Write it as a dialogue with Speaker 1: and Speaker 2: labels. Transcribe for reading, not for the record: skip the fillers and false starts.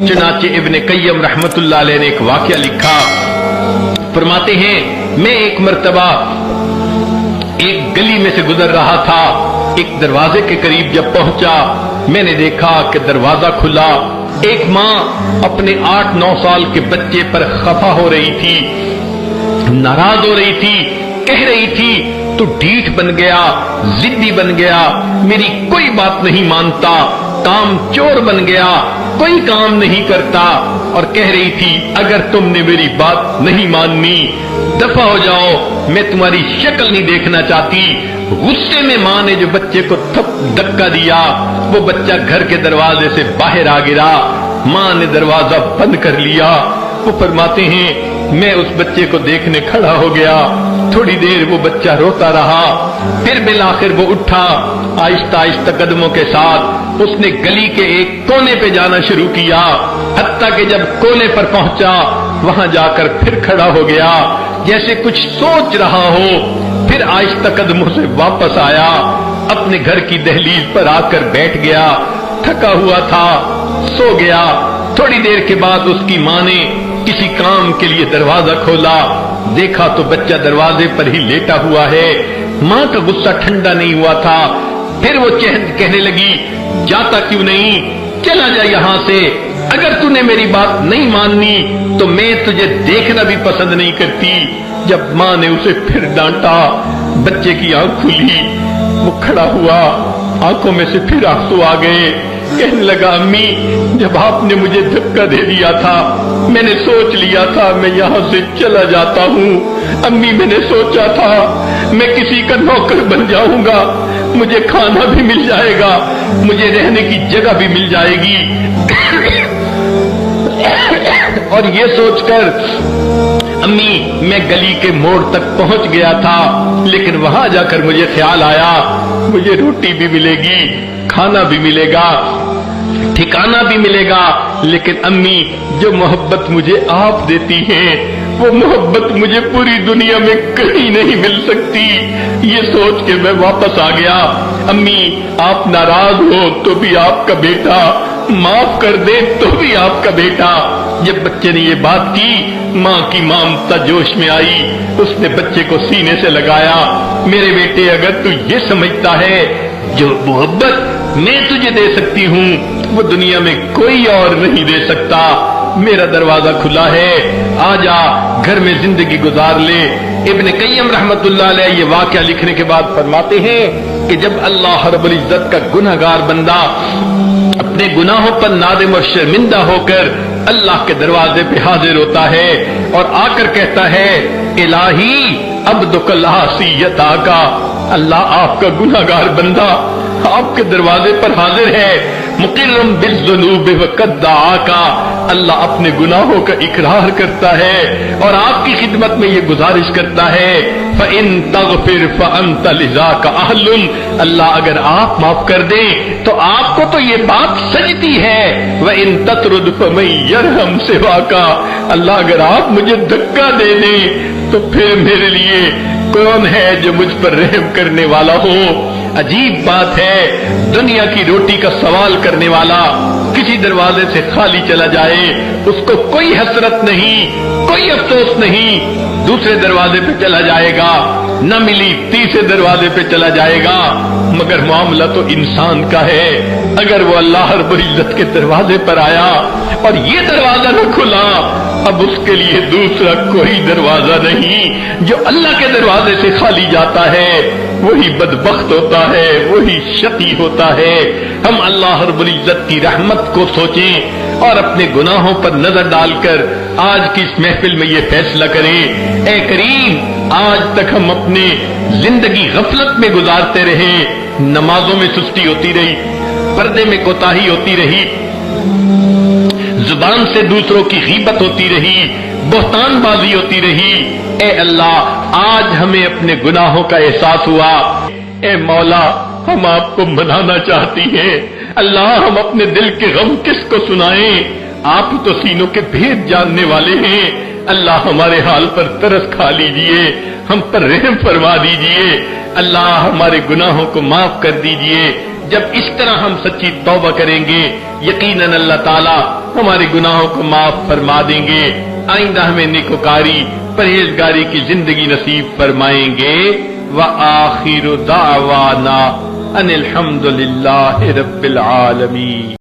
Speaker 1: चुनाचे इब्न कय्यम रहमतुल्लाह अलैह ने एक वाकया लिखा, फरमाते हैं मैं एक मर्तबा एक गली में से गुजर रहा था, एक दरवाजे के करीब जब पहुंचा मैंने देखा कि दरवाजा खुला, एक माँ अपने 8-9 साल के बच्चे पर खफा हो रही थी, नाराज हो रही थी, कह रही थी तू ढीठ बन गया, जिद्दी बन गया, मेरी कोई बात नहीं मानता, काम चोर बन गया, कोई काम नहीं करता, और कह रही थी अगर तुमने मेरी बात नहीं माननी दफा हो जाओ, मैं तुम्हारी शक्ल नहीं देखना चाहती। गुस्से में माँ ने जो बच्चे को धक्का दिया, वो बच्चा घर के दरवाजे से बाहर आ गिरा, माँ ने दरवाजा बंद कर लिया। वो फरमाते हैं मैं उस बच्चे को देखने खड़ा हो गया, थोड़ी देर वो बच्चा रोता रहा, फिर बिलाखिर वो उठा, आहिस्ता आहिस्ता कदमों के साथ उसने गली के एक कोने पे जाना शुरू किया, हत्ता कि जब कोने पर पहुंचा वहां जाकर फिर खड़ा हो गया, जैसे कुछ सोच रहा हो, फिर आहिस्ता कदमों से वापस आया, अपने घर की दहलीज पर आकर बैठ गया, थका हुआ था, सो गया। थोड़ी देर के बाद उसकी माँ ने किसी काम के लिए दरवाजा खोला, देखा तो बच्चा दरवाजे पर ही लेटा हुआ है। माँ का गुस्सा ठंडा नहीं हुआ था, फिर वो कहने लगी जाता क्यों नहीं, चला जा यहाँ से, अगर तूने मेरी बात नहीं माननी तो मैं तुझे देखना भी पसंद नहीं करती। जब माँ ने उसे फिर डांटा, बच्चे की आंख खुली, वो खड़ा हुआ, आंखों में से फिर आंसू आ गए, कहने लगा अम्मी जब आपने मुझे धक्का दे दिया था मैंने सोच लिया था मैं यहाँ से चला जाता हूँ। अम्मी मैंने सोचा था मैं किसी का नौकर बन जाऊंगा, मुझे खाना भी मिल जाएगा, मुझे रहने की जगह भी मिल जाएगी। और ये सोचकर अम्मी मैं गली के मोड़ तक पहुंच गया था, लेकिन वहां जाकर मुझे ख्याल आया मुझे रोटी भी मिलेगी, खाना भी मिलेगा, ठिकाना भी मिलेगा, लेकिन अम्मी जो मोहब्बत मुझे आप देती हैं वो मोहब्बत मुझे पूरी दुनिया में कहीं नहीं मिल सकती। ये सोच के मैं वापस आ गया। अम्मी आप नाराज हो तो भी आपका बेटा, माफ कर दे तो भी आपका बेटा। जब बच्चे ने ये बात की माँ की ममता जोश में आई, उसने बच्चे को सीने से लगाया, मेरे बेटे अगर तू ये समझता है जो मोहब्बत मैं तुझे दे सकती हूँ वो दुनिया में कोई और नहीं दे सकता, मेरा दरवाजा खुला है, आजा घर में जिंदगी गुजार ले। इब्न कय्यम रहमतुल्लाह अलैह ये वाकया लिखने के बाद फरमाते हैं कि जब अल्लाह रब्बुल इज्जत का गुनहगार बंदा अपने गुनाहों पर नादिम और शर्मिंदा होकर अल्लाह के दरवाजे पे हाजिर होता है और आकर कहता है इलाही अब्दुकल आसियत आका, अल्लाह आपका गुनहगार बंदा आपके दरवाजे पर हाजिर है, मुकिर्रम बिज़्ज़ुनूब व क़द आका, अल्लाह अपने गुनाहों का इकरार करता है और आपकी खिदमत में ये गुजारिश करता है फ़इन तग़फ़िर फ़अन्त लिज़ाका अहलुन, अल्लाह अगर आप माफ कर दें तो आपको तो ये बात सजती है, व इन ततरुद फ़मन यरहम सिवाका, अल्लाह अगर आप मुझे धक्का दे दें तो फिर मेरे लिए कौन है जो मुझ पर रहम करने वाला हो। अजीब बात है, दुनिया की रोटी का सवाल करने वाला किसी दरवाजे से खाली चला जाए उसको कोई हसरत नहीं, कोई अफसोस नहीं, दूसरे दरवाजे पे चला जाएगा, न मिली तीसरे दरवाजे पे चला जाएगा, मगर मामला तो इंसान का है। अगर वो अल्लाह रब्बुल इज्जत के दरवाजे पर आया और ये दरवाजा न खुला अब उसके लिए दूसरा कोई दरवाजा नहीं। जो अल्लाह के दरवाजे से खाली जाता है वही बदबख्त होता है, वही शकी होता है। हम अल्लाह रब्बुल इज्जत की रहमत को सोचें और अपने गुनाहों पर नजर डालकर आज की इस महफिल में ये फैसला करें, ऐ करीम आज तक हम अपने जिंदगी गफलत में गुजारते रहे, नमाजों में सुस्ती होती रही, पर्दे में कोताही होती रही, जुबान से दूसरों की गीबत होती रही, बहतानबाजी होती रही। ए अल्लाह आज हमें अपने गुनाहों का एहसास हुआ, ए मौला हम आपको मनाना चाहती हैं, अल्लाह हम अपने दिल के गम किसको सुनाएं, आप तो सीनों के भेद जानने वाले हैं। अल्लाह हमारे हाल पर तरस खा लीजिए, हम पर रहम फरमा दीजिए, अल्लाह हमारे गुनाहों को माफ कर दीजिए, جب اس طرح ہم سچی توبہ کریں گے یقیناً اللہ تعالیٰ ہمارے گناہوں کو معاف فرما دیں گے، آئندہ ہمیں نیکوکاری پرہیزگاری کی زندگی نصیب فرمائیں گے۔ وآخر دعوانا ان الحمد للہ رب العالمین۔